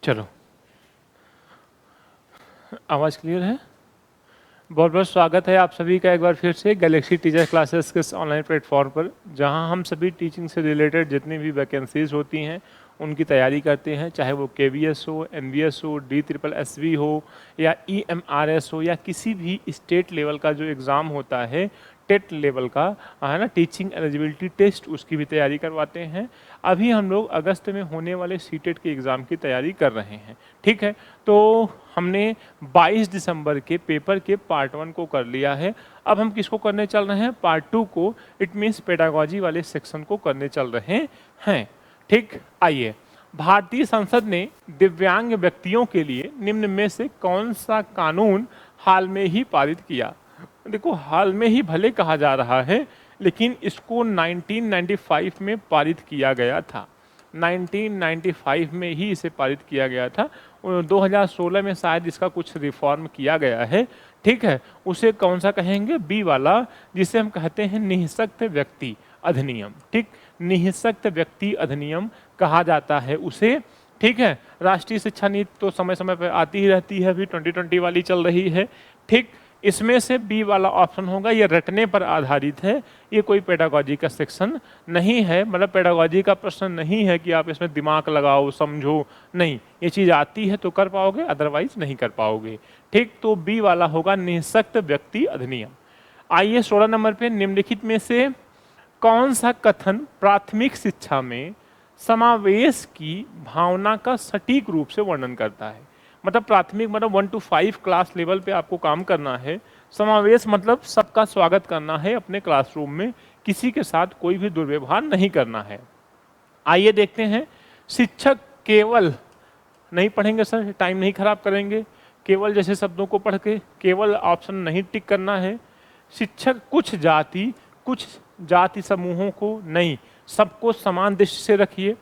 चलो, आवाज़ क्लियर है? बहुत बहुत स्वागत है आप सभी का एक बार फिर से गैलेक्सी टीचर क्लासेस के ऑनलाइन प्लेटफॉर्म पर, जहां हम सभी टीचिंग से रिलेटेड जितनी भी वैकेंसीज होती हैं उनकी तैयारी करते हैं, चाहे वो KVS हो, MVS हो, DSSSB हो या EMRS हो या किसी भी स्टेट लेवल का जो एग्ज़ाम होता है, टेट लेवल का, है ना, टीचिंग एलिजिबिलिटी टेस्ट, उसकी भी तैयारी करवाते हैं। अभी हम लोग अगस्त में होने वाले सीटेट के एग्ज़ाम की तैयारी कर रहे हैं, ठीक है। तो हमने 22 दिसंबर के पेपर के पार्ट 1 को कर लिया है। अब हम किसको करने चल रहे हैं? पार्ट 2 को, इट मीन्स पेडागोजी वाले सेक्शन को करने चल रहे हैं, ठीक। आइए, भारतीय संसद ने दिव्यांग व्यक्तियों के लिए निम्न में से कौन सा कानून हाल में ही पारित किया? देखो, हाल में ही भले कहा जा रहा है, लेकिन इसको 1995 में पारित किया गया था। 1995 में ही इसे पारित किया गया था। 2016 में शायद इसका कुछ रिफॉर्म किया गया है, ठीक है। उसे कौन सा कहेंगे? बी वाला, जिसे हम कहते हैं निःशक्त व्यक्ति अधिनियम, ठीक। निःशक्त व्यक्ति अधिनियम कहा जाता है उसे, ठीक है। राष्ट्रीय शिक्षा नीति तो समय समय पर आती ही रहती है, अभी 2020 वाली चल रही है, ठीक। इसमें से बी वाला ऑप्शन होगा। ये रटने पर आधारित है, ये कोई पेडागोजी का सेक्शन नहीं है, मतलब पेडागोजी का प्रश्न नहीं है कि आप इसमें दिमाग लगाओ, समझो, नहीं। ये चीज़ आती है तो कर पाओगे, अदरवाइज नहीं कर पाओगे, ठीक। तो बी वाला होगा निःशक्त व्यक्ति अधिनियम। आइए 16 नंबर पे, निम्नलिखित में से कौन सा कथन प्राथमिक शिक्षा में समावेश की भावना का सटीक रूप से वर्णन करता है? मतलब प्राथमिक मतलब 1 to 5 क्लास लेवल पे आपको काम करना है। समावेश मतलब सबका स्वागत करना है अपने क्लासरूम में, किसी के साथ कोई भी दुर्व्यवहार नहीं करना है। आइए देखते हैं। शिक्षक केवल, नहीं पढ़ेंगे सर, टाइम नहीं खराब करेंगे, केवल जैसे शब्दों को पढ़ के केवल ऑप्शन नहीं टिक करना है। शिक्षक कुछ जाति समूहों को नहीं, सबको समान दृष्टि से रखिए।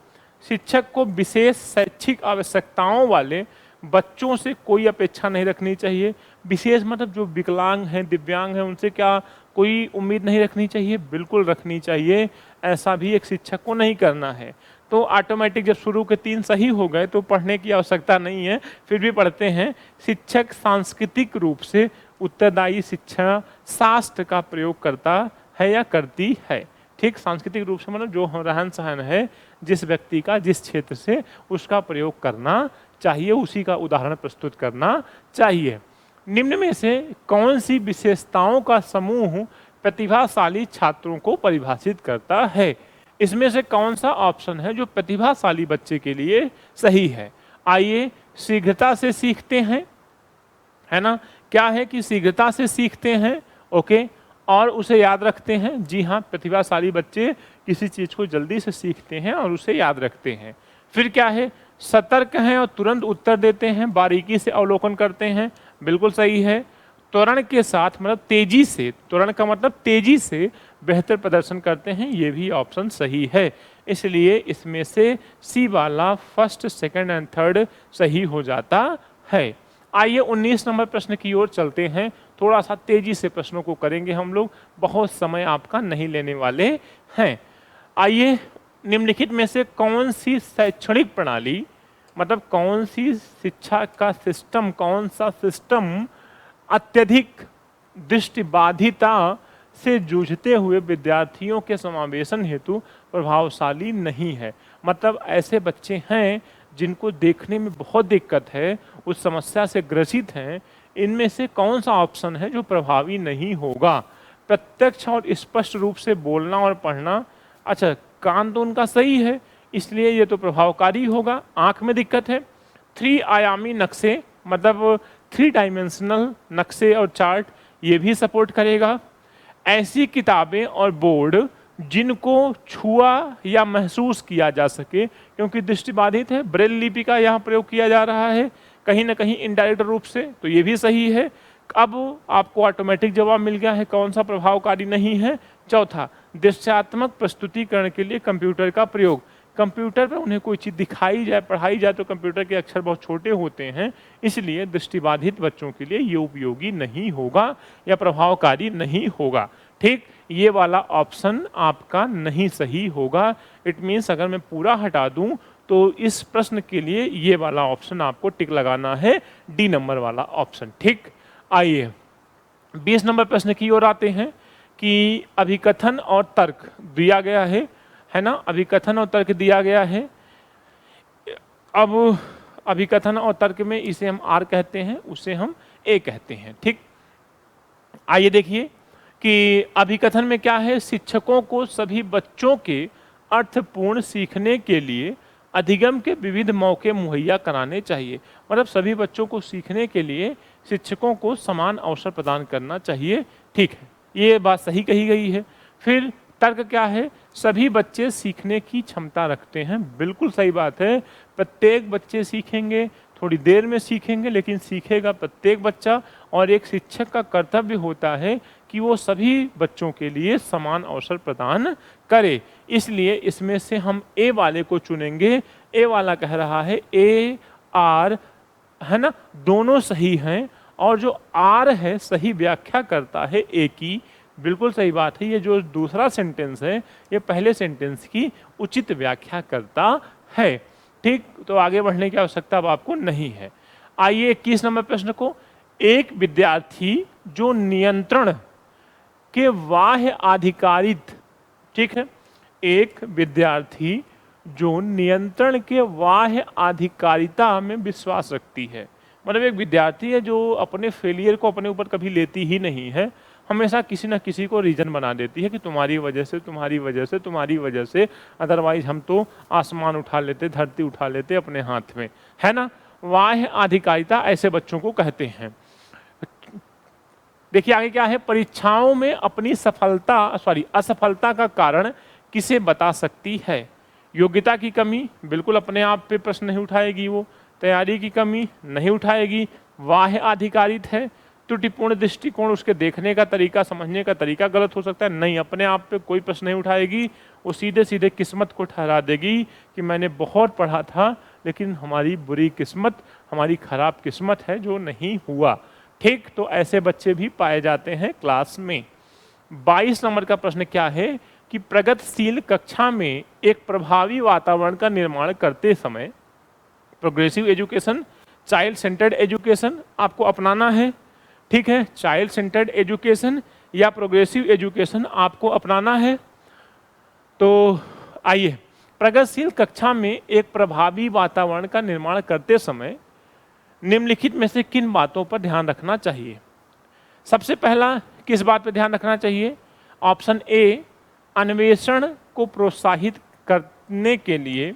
शिक्षक को विशेष शैक्षिक आवश्यकताओं वाले बच्चों से कोई अपेक्षा नहीं रखनी चाहिए। विशेष मतलब जो विकलांग हैं, दिव्यांग हैं, उनसे क्या कोई उम्मीद नहीं रखनी चाहिए? बिल्कुल रखनी चाहिए। ऐसा भी एक शिक्षक को नहीं करना है। तो ऑटोमेटिक जब शुरू के 3 सही हो गए तो पढ़ने की आवश्यकता नहीं है, फिर भी पढ़ते हैं। शिक्षक सांस्कृतिक रूप से उत्तरदायी शिक्षा शास्त्र का प्रयोग करता है या करती है, ठीक। सांस्कृतिक रूप से मतलब जो रहन सहन है जिस व्यक्ति का, जिस क्षेत्र से, उसका प्रयोग करना चाहिए, उसी का उदाहरण प्रस्तुत करना चाहिए। निम्न में से कौन सी विशेषताओं का समूह प्रतिभाशाली छात्रों को परिभाषित करता है? इसमें से कौन सा ऑप्शन है जो प्रतिभाशाली बच्चे के लिए सही है? आइए, शीघ्रता से सीखते हैं, है ना। क्या है कि शीघ्रता से सीखते हैं, ओके, और उसे याद रखते हैं। जी हाँ, प्रतिभाशाली बच्चे किसी चीज़ को जल्दी से सीखते हैं और उसे याद रखते हैं। फिर क्या है? सतर्क हैं और तुरंत उत्तर देते हैं, बारीकी से अवलोकन करते हैं, बिल्कुल सही है। त्वरण के साथ मतलब तेजी से, त्वरण का मतलब तेजी से बेहतर प्रदर्शन करते हैं, ये भी ऑप्शन सही है। इसलिए इसमें से सी वाला फर्स्ट, सेकंड एंड थर्ड सही हो जाता है। आइए 19 नंबर प्रश्न की ओर चलते हैं। थोड़ा सा तेजी से प्रश्नों को करेंगे हम लोग, बहुत समय आपका नहीं लेने वाले हैं। आइए, निम्नलिखित में से कौन सी शैक्षणिक प्रणाली, मतलब कौन सी शिक्षा का सिस्टम, कौन सा सिस्टम अत्यधिक दृष्टिबाधिता से जूझते हुए विद्यार्थियों के समावेशन हेतु प्रभावशाली नहीं है? मतलब ऐसे बच्चे हैं जिनको देखने में बहुत दिक्कत है, उस समस्या से ग्रसित हैं, इनमें से कौन सा ऑप्शन है जो प्रभावी नहीं होगा? प्रत्यक्ष और स्पष्ट रूप से बोलना और पढ़ना, अच्छा, कान तो उनका सही है, इसलिए ये तो प्रभावकारी होगा। आंख में दिक्कत है, 3 आयामी नक्शे मतलब 3 डायमेंशनल नक्शे और चार्ट, ये भी सपोर्ट करेगा। ऐसी किताबें और बोर्ड जिनको छुआ या महसूस किया जा सके, क्योंकि दृष्टिबाधित है, ब्रेल लिपि का यहाँ प्रयोग किया जा रहा है कहीं ना कहीं इनडायरेक्ट रूप से, तो ये भी सही है। अब आपको ऑटोमेटिक जवाब मिल गया है कौन सा प्रभावकारी नहीं है। चौथा, दृश्यात्मक प्रस्तुतिकरण के लिए कंप्यूटर का प्रयोग। कंप्यूटर पर उन्हें कोई चीज़ दिखाई जाए, पढ़ाई जाए, तो कंप्यूटर के अक्षर बहुत छोटे होते हैं, इसलिए दृष्टिबाधित बच्चों के लिए ये उपयोगी नहीं होगा या प्रभावकारी नहीं होगा, ठीक। ये वाला ऑप्शन आपका नहीं सही होगा। इट मीन्स अगर मैं पूरा हटा दूं तो इस प्रश्न के लिए ये वाला ऑप्शन आपको टिक लगाना है, डी नंबर वाला ऑप्शन। ठीक, आइए 20 नंबर प्रश्न की ओर आते हैं कि अभिकथन और तर्क दिया गया है ना, अभिकथन और तर्क दिया गया है। अब अभिकथन और तर्क में इसे हम आर कहते हैं, उसे हम ए कहते हैं। ठीक, आइए देखिए कि अभिकथन में क्या है, शिक्षकों को सभी बच्चों के अर्थपूर्ण सीखने के लिए अधिगम के विविध मौके मुहैया कराने चाहिए। मतलब सभी बच्चों को सीखने के लिए शिक्षकों को समान अवसर प्रदान करना चाहिए। ठीक है, ये बात सही कही गई है। फिर तर्क क्या है, सभी बच्चे सीखने की क्षमता रखते हैं। बिल्कुल सही बात है, प्रत्येक बच्चे सीखेंगे, थोड़ी देर में सीखेंगे, लेकिन सीखेगा प्रत्येक बच्चा। और एक शिक्षक का कर्तव्य होता है कि वो सभी बच्चों के लिए समान अवसर प्रदान करे। इसलिए इसमें से हम ए वाले को चुनेंगे। ए वाला कह रहा है ए आर, है ना, दोनों सही हैं। और जो आर है सही व्याख्या करता है ए की। बिल्कुल सही बात है, ये जो दूसरा सेंटेंस है ये पहले सेंटेंस की उचित व्याख्या करता है। ठीक, तो आगे बढ़ने की आवश्यकता अब आपको नहीं है। आइए 21 नंबर प्रश्न को, एक विद्यार्थी जो नियंत्रण के बाह्य आधिकारित, ठीक है, एक विद्यार्थी जो नियंत्रण के बाह्य आधिकारिता में विश्वास रखती है। मतलब एक विद्यार्थी है जो अपने फेलियर को अपने ऊपर कभी लेती ही नहीं है, हमेशा किसी ना किसी को रीजन बना देती है कि तुम्हारी वजह से, तुम्हारी वजह से, तुम्हारी वजह से, अदरवाइज हम तो आसमान उठा लेते, धरती उठा लेते अपने हाथ में, है ना। बाह्य आधिकारिता ऐसे बच्चों को कहते हैं। देखिए आगे क्या है, परीक्षाओं में अपनी असफलता का कारण किसे बता सकती है। योग्यता की कमी, बिल्कुल अपने आप पे प्रश्न नहीं उठाएगी वो। तैयारी की कमी नहीं उठाएगी। बाह्य आधिकारित है, त्रुटिपूर्ण दृष्टिकोण, उसके देखने का तरीका, समझने का तरीका गलत हो सकता है, नहीं, अपने आप पे कोई प्रश्न नहीं उठाएगी। वो सीधे सीधे किस्मत को ठहरा देगी कि मैंने बहुत पढ़ा था लेकिन हमारी बुरी किस्मत, हमारी खराब किस्मत है जो नहीं हुआ। ठीक, तो ऐसे बच्चे भी पाए जाते हैं क्लास में। 22 नंबर का प्रश्न क्या है कि प्रगतिशील कक्षा में एक प्रभावी वातावरण का निर्माण करते समय progressive education, child centred education आपको अपनाना है। ठीक है, चाइल्ड सेंटर्ड एजुकेशन या प्रोग्रेसिव एजुकेशन आपको अपनाना है। तो आइए, प्रगतिशील कक्षा में एक प्रभावी वातावरण का निर्माण करते समय निम्नलिखित में से किन बातों पर ध्यान रखना चाहिए। सबसे पहला किस बात पर ध्यान रखना चाहिए, ऑप्शन ए, अन्वेषण को प्रोत्साहित करने के लिए,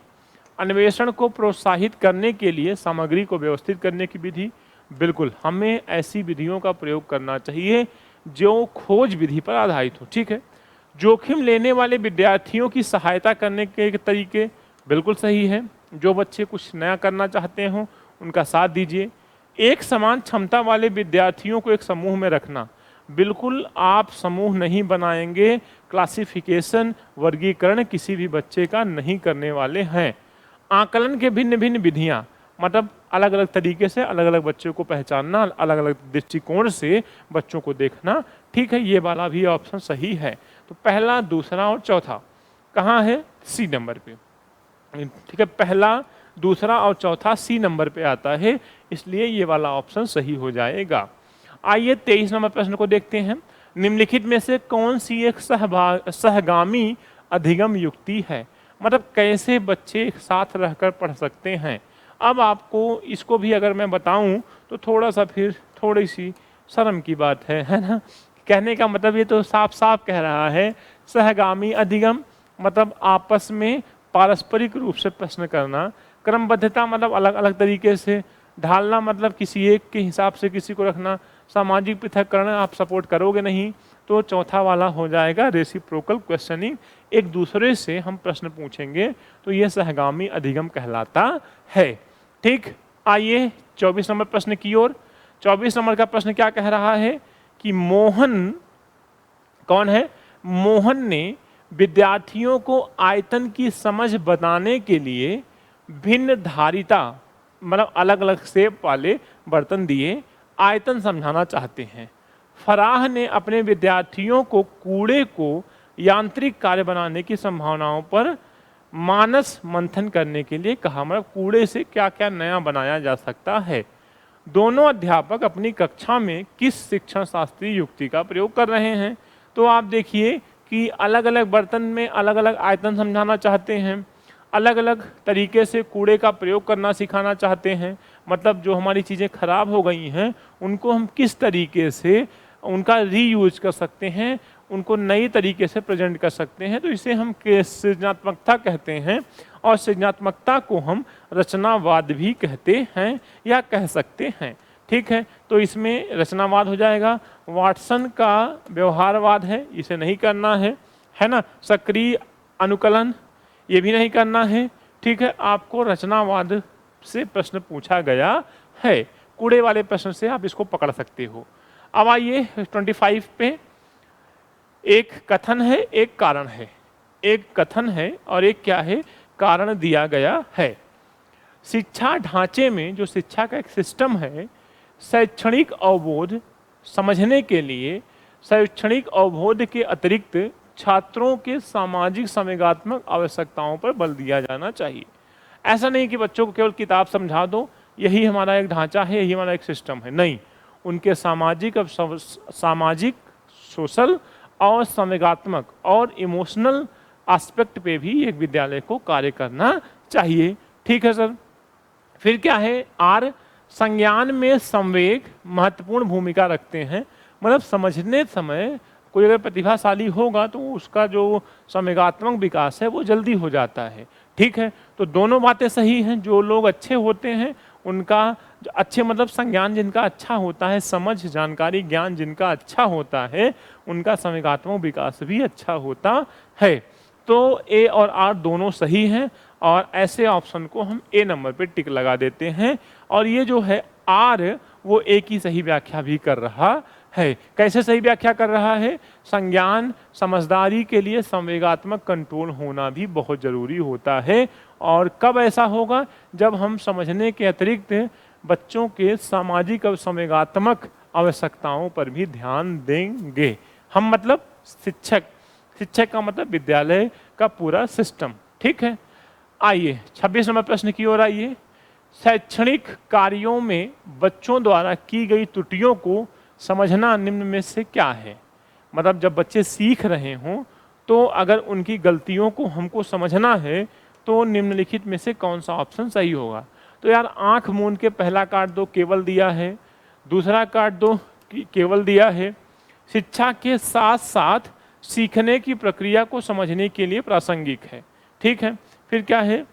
अन्वेषण को प्रोत्साहित करने के लिए सामग्री को व्यवस्थित करने की विधि। बिल्कुल, हमें ऐसी विधियों का प्रयोग करना चाहिए जो खोज विधि पर आधारित हो। ठीक है, जोखिम लेने वाले विद्यार्थियों की सहायता करने के तरीके, बिल्कुल सही है। जो बच्चे कुछ नया करना चाहते हों उनका साथ दीजिए। एक समान क्षमता वाले विद्यार्थियों को एक समूह में रखना, बिल्कुल आप समूह नहीं बनाएंगे, क्लासिफिकेशन, वर्गीकरण किसी भी बच्चे का नहीं करने वाले हैं। आकलन के भिन्न भिन्न विधियां, मतलब अलग अलग तरीके से अलग अलग बच्चों को पहचानना, अलग अलग दृष्टिकोण से बच्चों को देखना। ठीक है, ये वाला भी ऑप्शन सही है। तो पहला, दूसरा और चौथा कहाँ है, सी नंबर पे। ठीक है, पहला, दूसरा और चौथा सी नंबर पे आता है, इसलिए ये वाला ऑप्शन सही हो जाएगा। आइए 23 नंबर प्रश्न को देखते हैं। निम्नलिखित में से कौन सी एक सहगामी अधिगम युक्ति है। मतलब कैसे बच्चे एक साथ रहकर पढ़ सकते हैं। अब आपको इसको भी अगर मैं बताऊं तो थोड़ा सा फिर थोड़ी सी शर्म की बात है ना। कहने का मतलब ये तो साफ साफ कह रहा है, सहगामी अधिगम मतलब आपस में पारस्परिक रूप से प्रश्न करना, क्रमबद्धता मतलब अलग अलग तरीके से ढालना, मतलब किसी एक के हिसाब से किसी को रखना, सामाजिक पृथक्करण आप सपोर्ट करोगे नहीं। तो चौथा वाला हो जाएगा रेसिप्रोकल क्वेश्चनिंग, एक दूसरे से हम प्रश्न पूछेंगे, तो यह सहगामी अधिगम कहलाता है। ठीक, आइए 24 नंबर प्रश्न की ओर। 24 नंबर का प्रश्न क्या कह रहा है कि मोहन कौन है, मोहन ने विद्यार्थियों को आयतन की समझ बताने के लिए भिन्न धारिता मतलब अलग अलग शेप वाले बर्तन दिए, आयतन समझाना चाहते हैं। फराह ने अपने विद्यार्थियों को कूड़े को यांत्रिक कार्य बनाने की संभावनाओं पर मानस मंथन करने के लिए कहा, मतलब कूड़े से क्या क्या नया बनाया जा सकता है। दोनों अध्यापक अपनी कक्षा में किस शिक्षण शास्त्रीय युक्ति का प्रयोग कर रहे हैं। तो आप देखिए कि अलग अलग बर्तन में अलग अलग आयतन समझाना चाहते हैं, अलग अलग तरीके से कूड़े का प्रयोग करना सिखाना चाहते हैं। मतलब जो हमारी चीज़ें खराब हो गई हैं उनको हम किस तरीके से उनका रीयूज कर सकते हैं, उनको नई तरीके से प्रेजेंट कर सकते हैं। तो इसे हम सृजनात्मकता कहते हैं, और सृजनात्मकता को हम रचनावाद भी कहते हैं या कह सकते हैं। ठीक है, तो इसमें रचनावाद हो जाएगा। वाटसन का व्यवहारवाद है, इसे नहीं करना है ना। सक्रिय अनुकलन ये भी नहीं करना है। ठीक है, आपको रचनावाद से प्रश्न पूछा गया है, कूड़े वाले प्रश्न से आप इसको पकड़ सकते हो। अब आइए 25 पे, एक कथन है एक कारण है, एक कथन है और एक क्या है, कारण दिया गया है। शिक्षा ढांचे में जो शिक्षा का एक सिस्टम है, शैक्षणिक अवबोध समझने के लिए शैक्षणिक अवबोध के अतिरिक्त छात्रों के सामाजिक संवेगात्मक आवश्यकताओं पर बल दिया जाना चाहिए। ऐसा नहीं कि बच्चों को केवल किताब समझा दो, यही हमारा एक ढांचा है, यही हमारा एक सिस्टम है, नहीं। उनके सामाजिक सोशल और संवेगात्मक और इमोशनल एस्पेक्ट पे भी एक विद्यालय को कार्य करना चाहिए। ठीक है सर। फिर क्या है, आर, संज्ञान में संवेग महत्वपूर्ण भूमिका रखते हैं। मतलब समझने समय कोई अगर प्रतिभाशाली होगा तो उसका जो संवेगात्मक विकास है वो जल्दी हो जाता है। ठीक है, तो दोनों बातें सही हैं। जो लोग अच्छे होते हैं उनका अच्छे मतलब संज्ञान जिनका अच्छा होता है, समझ जानकारी ज्ञान जिनका अच्छा होता है, उनका संवेगात्मक विकास भी अच्छा होता है। तो ए और आर दोनों सही हैं, और ऐसे ऑप्शन को हम ए नंबर पे टिक लगा देते हैं। और ये जो है आर, वो ए की सही व्याख्या भी कर रहा है। कैसे सही व्याख्या कर रहा है, संज्ञान समझदारी के लिए संवेगात्मक कंट्रोल होना भी बहुत जरूरी होता है। और कब ऐसा होगा, जब हम समझने के अतिरिक्त बच्चों के सामाजिक और संवेगात्मक आवश्यकताओं पर भी ध्यान देंगे। हम मतलब शिक्षक, शिक्षक का मतलब विद्यालय का पूरा सिस्टम। ठीक है, आइए 26 नंबर प्रश्न की ओर आइए। शैक्षणिक कार्यों में बच्चों द्वारा की गई त्रुटियों को समझना निम्न में से क्या है। मतलब जब बच्चे सीख रहे हों तो अगर उनकी गलतियों को हमको समझना है तो निम्नलिखित में से कौन सा ऑप्शन सही होगा। तो यार आंख मूंद के पहला काट दो, केवल दिया है। दूसरा काट दो, केवल दिया है। शिक्षा के साथ साथ सीखने की प्रक्रिया को समझने के लिए प्रासंगिक है। ठीक है, फिर क्या है,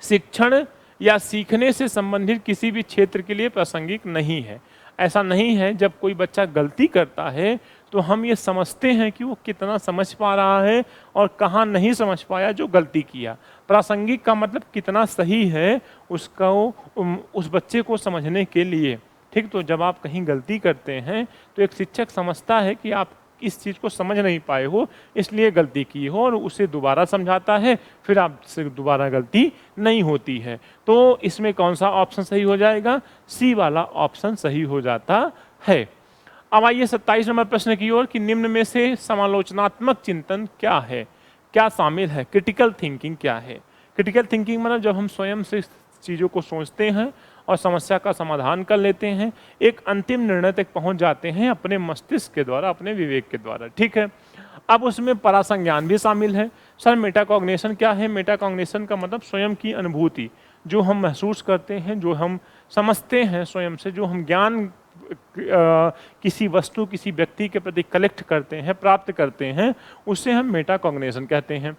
शिक्षण या सीखने से संबंधित किसी भी क्षेत्र के लिए प्रासंगिक नहीं है। ऐसा नहीं है, जब कोई बच्चा गलती करता है तो हम ये समझते हैं कि वो कितना समझ पा रहा है और कहाँ नहीं समझ पाया जो गलती किया। प्रासंगिक का मतलब कितना सही है उसका, उस बच्चे को समझने के लिए। ठीक, तो जब आप कहीं गलती करते हैं तो एक शिक्षक समझता है कि आप इस चीज़ को समझ नहीं पाए हो, इसलिए गलती की हो, और उसे दोबारा समझाता है, फिर आपसे दोबारा गलती नहीं होती है। तो इसमें कौन सा ऑप्शन सही हो जाएगा, सी वाला ऑप्शन सही हो जाता है। अब आइए 27 नंबर प्रश्न की ओर कि निम्न में से समालोचनात्मक चिंतन क्या है, क्या शामिल है। क्रिटिकल थिंकिंग क्या है। क्रिटिकल थिंकिंग मतलब जब हम स्वयं से चीज़ों को सोचते हैं और समस्या का समाधान कर लेते हैं, एक अंतिम निर्णय तक पहुंच जाते हैं अपने मस्तिष्क के द्वारा, अपने विवेक के द्वारा। ठीक है, अब उसमें परासंज्ञान भी शामिल है। सर मेटाकॉग्निशन क्या है। मेटाकॉग्निशन का मतलब स्वयं की अनुभूति, जो हम महसूस करते हैं, जो हम समझते हैं स्वयं से, जो हम ज्ञान किसी वस्तु किसी व्यक्ति के प्रति कलेक्ट करते हैं, प्राप्त करते हैं, उसे हम मेटाकॉग्निशन कहते हैं।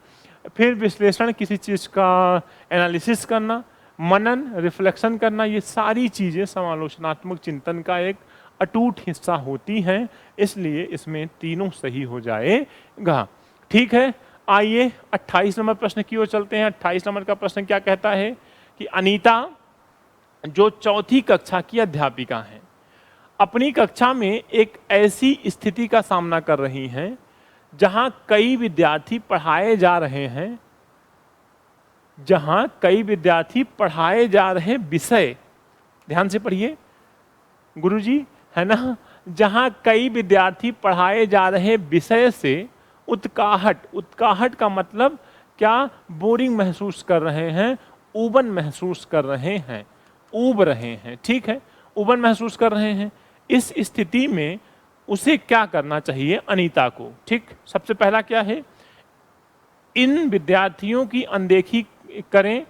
फिर विश्लेषण, किसी चीज़ का एनालिसिस करना, मनन रिफ्लेक्शन करना, ये सारी चीज़ें समालोचनात्मक चिंतन का एक अटूट हिस्सा होती हैं। इसलिए इसमें तीनों सही हो जाएगा। ठीक है, आइए 28 नंबर प्रश्न की ओर चलते हैं। 28 नंबर का प्रश्न क्या कहता है कि अनीता जो चौथी कक्षा की अध्यापिका हैं, अपनी कक्षा में एक ऐसी स्थिति का सामना कर रही हैं जहां कई विद्यार्थी पढ़ाए जा रहे हैं, जहां कई विद्यार्थी पढ़ाए जा रहे विषय, ध्यान से पढ़िए गुरुजी, है ना, जहां कई विद्यार्थी पढ़ाए जा रहे विषय से उत्काहट, उत्काहट का मतलब क्या बोरिंग महसूस कर रहे हैं, ऊबन महसूस कर रहे हैं, ऊब रहे हैं, ठीक है, ऊबन महसूस कर रहे हैं। इस स्थिति में उसे क्या करना चाहिए अनीता को? ठीक, सबसे पहला क्या है, इन विद्यार्थियों की अनदेखी करें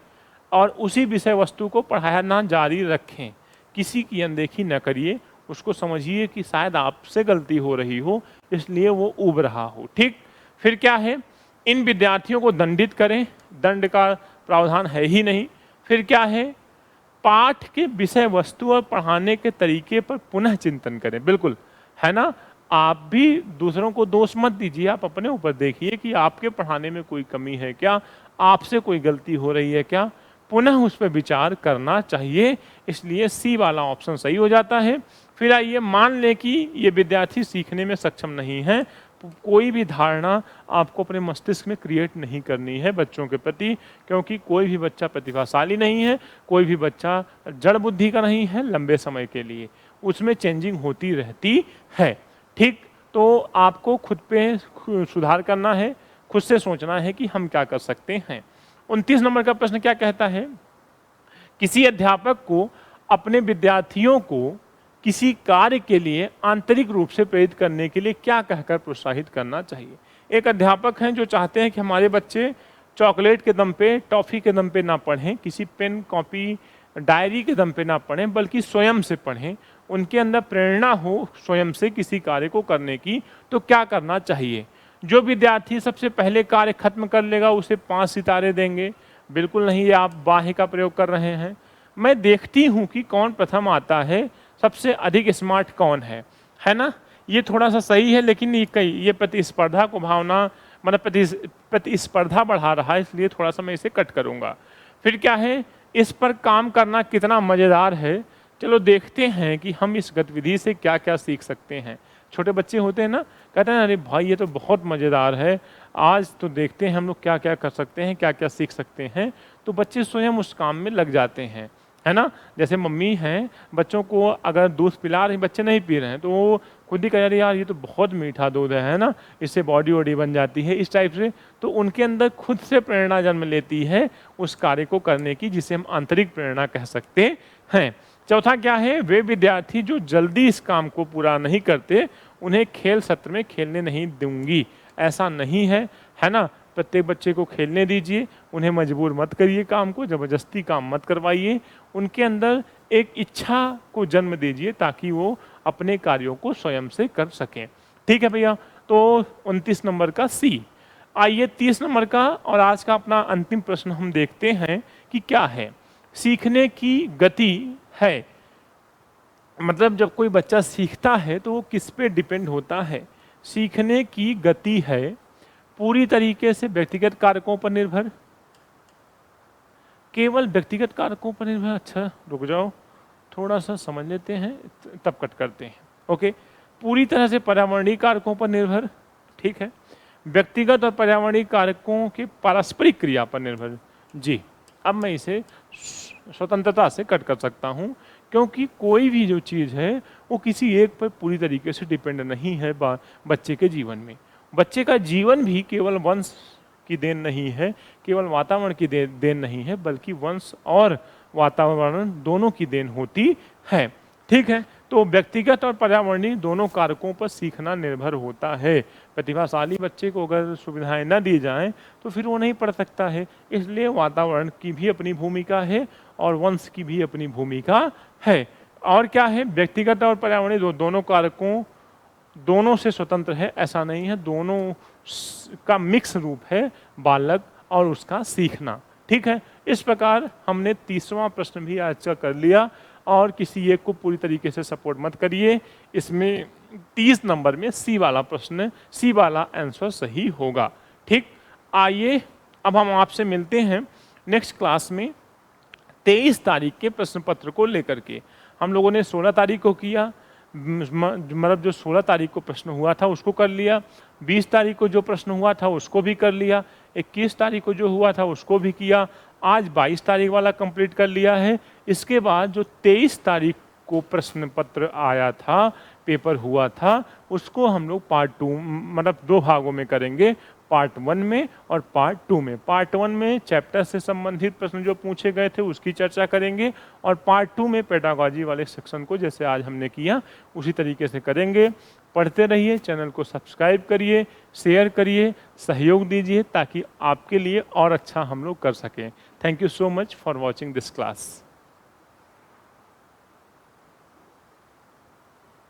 और उसी विषय वस्तु को पढ़ाना जारी रखें। किसी की अनदेखी न करिए, उसको समझिए कि शायद आपसे गलती हो रही हो, इसलिए वो ऊब रहा हो। ठीक, फिर क्या है, इन विद्यार्थियों को दंडित करें, दंड का प्रावधान है ही नहीं। फिर क्या है, पाठ के विषय वस्तु और पढ़ाने के तरीके पर पुनः चिंतन करें। बिल्कुल, है ना, आप भी दूसरों को दोष मत दीजिए, आप अपने ऊपर देखिए कि आपके पढ़ाने में कोई कमी है क्या, आपसे कोई गलती हो रही है क्या, पुनः उस पर विचार करना चाहिए। इसलिए सी वाला ऑप्शन सही हो जाता है। फिर आइए, मान लें कि ये विद्यार्थी सीखने में सक्षम नहीं है, कोई भी धारणा आपको अपने मस्तिष्क में क्रिएट नहीं करनी है बच्चों के प्रति, क्योंकि कोई भी बच्चा प्रतिभाशाली नहीं है, कोई भी बच्चा जड़ बुद्धि का नहीं है लंबे समय के लिए, उसमें चेंजिंग होती रहती है। ठीक, तो आपको खुद पे सुधार करना है, खुद से सोचना है कि हम क्या कर सकते हैं। 29 नंबर का प्रश्न क्या कहता है, किसी अध्यापक को अपने विद्यार्थियों को किसी कार्य के लिए आंतरिक रूप से प्रेरित करने के लिए क्या कहकर प्रोत्साहित करना चाहिए। एक अध्यापक हैं जो चाहते हैं कि हमारे बच्चे चॉकलेट के दम पे, टॉफ़ी के दम पे ना पढ़ें, किसी पेन कॉपी डायरी के दम पे ना पढ़ें, बल्कि स्वयं से पढ़ें, उनके अंदर प्रेरणा हो स्वयं से किसी कार्य को करने की। तो क्या करना चाहिए? जो विद्यार्थी सबसे पहले कार्य खत्म कर लेगा उसे 5 सितारे देंगे। बिल्कुल नहीं, ये आप बाहे का प्रयोग कर रहे हैं। मैं देखती हूँ कि कौन प्रथम आता है, सबसे अधिक स्मार्ट कौन है ना, ये थोड़ा सा सही है, लेकिन ये प्रतिस्पर्धा को भावना, मतलब प्रतिस्पर्धा बढ़ा रहा है, इसलिए थोड़ा सा मैं इसे कट करूँगा। फिर क्या है, इस पर काम करना कितना मज़ेदार है। चलो देखते हैं कि हम इस गतिविधि से क्या क्या सीख सकते हैं। छोटे बच्चे होते हैं ना, कहते हैं अरे भाई ये तो बहुत मज़ेदार है, आज तो देखते हैं हम लोग क्या क्या कर सकते हैं, क्या क्या सीख सकते हैं। तो बच्चे स्वयं उस काम में लग जाते हैं, है ना। जैसे मम्मी हैं, बच्चों को अगर दूध पिला रही, बच्चे नहीं पी रहे हैं, तो वो खुद ही कह रहे यार ये तो बहुत मीठा दूध है ना, इससे बॉडी वॉडी बन जाती है, इस टाइप से। तो उनके अंदर खुद से प्रेरणा जन्म लेती है उस कार्य को करने की, जिसे हम आंतरिक प्रेरणा कह सकते हैं। चौथा क्या है, वे विद्यार्थी जो जल्दी इस काम को पूरा नहीं करते उन्हें खेल सत्र में खेलने नहीं दूंगी। ऐसा नहीं है ना, प्रत्येक बच्चे को खेलने दीजिए, उन्हें मजबूर मत करिए, काम को ज़बरदस्ती काम मत करवाइए, उनके अंदर एक इच्छा को जन्म दीजिए ताकि वो अपने कार्यों को स्वयं से कर सकें। ठीक है भैया, तो 29 नंबर का सी। आइए 30 नंबर का और आज का अपना अंतिम प्रश्न हम देखते हैं कि क्या है। सीखने की गति है, मतलब जब कोई बच्चा सीखता है तो वो किस पे डिपेंड होता है। सीखने की गति है पूरी तरीके से व्यक्तिगत कारकों पर निर्भर, केवल व्यक्तिगत कारकों पर निर्भर। अच्छा रुक जाओ, थोड़ा सा समझ लेते हैं तब कट करते हैं। ओके, पूरी तरह से पर्यावरणीय कारकों पर निर्भर, ठीक है, व्यक्तिगत और पर्यावरणीय कारकों के पारस्परिक क्रिया पर निर्भर। जी, अब मैं इसे स्वतंत्रता से कट कर सकता हूँ, क्योंकि कोई भी जो चीज़ है वो किसी एक पर पूरी तरीके से डिपेंड नहीं है बच्चे के जीवन में। बच्चे का जीवन भी केवल वंश की देन नहीं है, केवल वातावरण की देन नहीं है, बल्कि वंश और वातावरण दोनों की देन होती है। ठीक है, तो व्यक्तिगत और पर्यावरणीय दोनों कारकों पर सीखना निर्भर होता है। प्रतिभाशाली बच्चे को अगर सुविधाएं न दी जाएं तो फिर वो नहीं पढ़ सकता है, इसलिए वातावरण की भी अपनी भूमिका है और वंश की भी अपनी भूमिका है। और क्या है, व्यक्तिगत और पर्यावरणीय दोनों कारकों दोनों से स्वतंत्र है ऐसा नहीं है, दोनों का मिक्स रूप है बालक और उसका सीखना। ठीक है, इस प्रकार हमने 30वां प्रश्न भी आज का कर लिया, और किसी एक को पूरी तरीके से सपोर्ट मत करिए। इसमें 30 नंबर में सी वाला प्रश्न, सी वाला आंसर सही होगा। ठीक, आइए अब हम आपसे मिलते हैं नेक्स्ट क्लास में 23 तारीख के प्रश्न पत्र को लेकर के। हम लोगों ने 16 तारीख को किया, मतलब जो 16 तारीख को प्रश्न हुआ था उसको कर लिया, 20 तारीख को जो प्रश्न हुआ था उसको भी कर लिया, 21 तारीख को जो हुआ था उसको भी किया, आज 22 तारीख वाला कंप्लीट कर लिया है। इसके बाद जो 23 तारीख को प्रश्न पत्र आया था, पेपर हुआ था, उसको हम लोग पार्ट 2 मतलब 2 भागों में करेंगे। पार्ट 1 में और पार्ट 2 में। पार्ट 1 में चैप्टर से संबंधित प्रश्न जो पूछे गए थे उसकी चर्चा करेंगे और पार्ट 2 में पेडागॉजी वाले सेक्शन को जैसे आज हमने किया उसी तरीके से करेंगे। पढ़ते रहिए, चैनल को सब्सक्राइब करिए, शेयर करिए, सहयोग दीजिए ताकि आपके लिए और अच्छा हम लोग कर सकें। Thank you so much for watching this class.